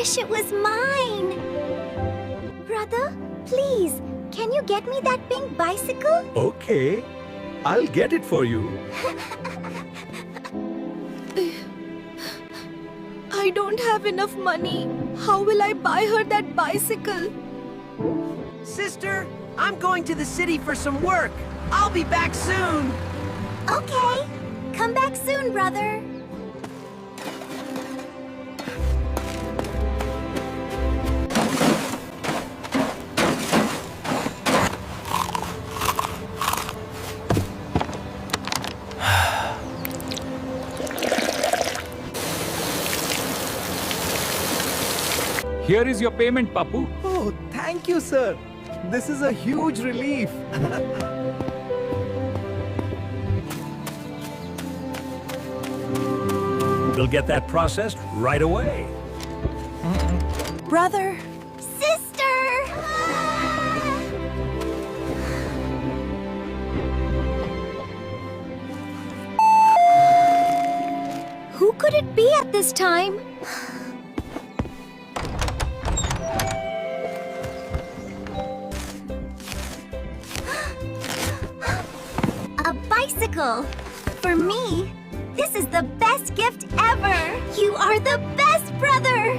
wish it was mine. Brother, please, can you get me that pink bicycle? Okay, I'll get it for you. I don't have enough money. How will I buy her that bicycle? Sister, I'm going to the city for some work. I'll be back soon. Okay, come back soon, brother. Here is your payment, Papu. Oh, thank you, sir. This is a huge relief. We'll get that processed right away. Brother, Sister! Who could it be at this time? A bicycle! For me, this is the best gift ever! You are the best brother!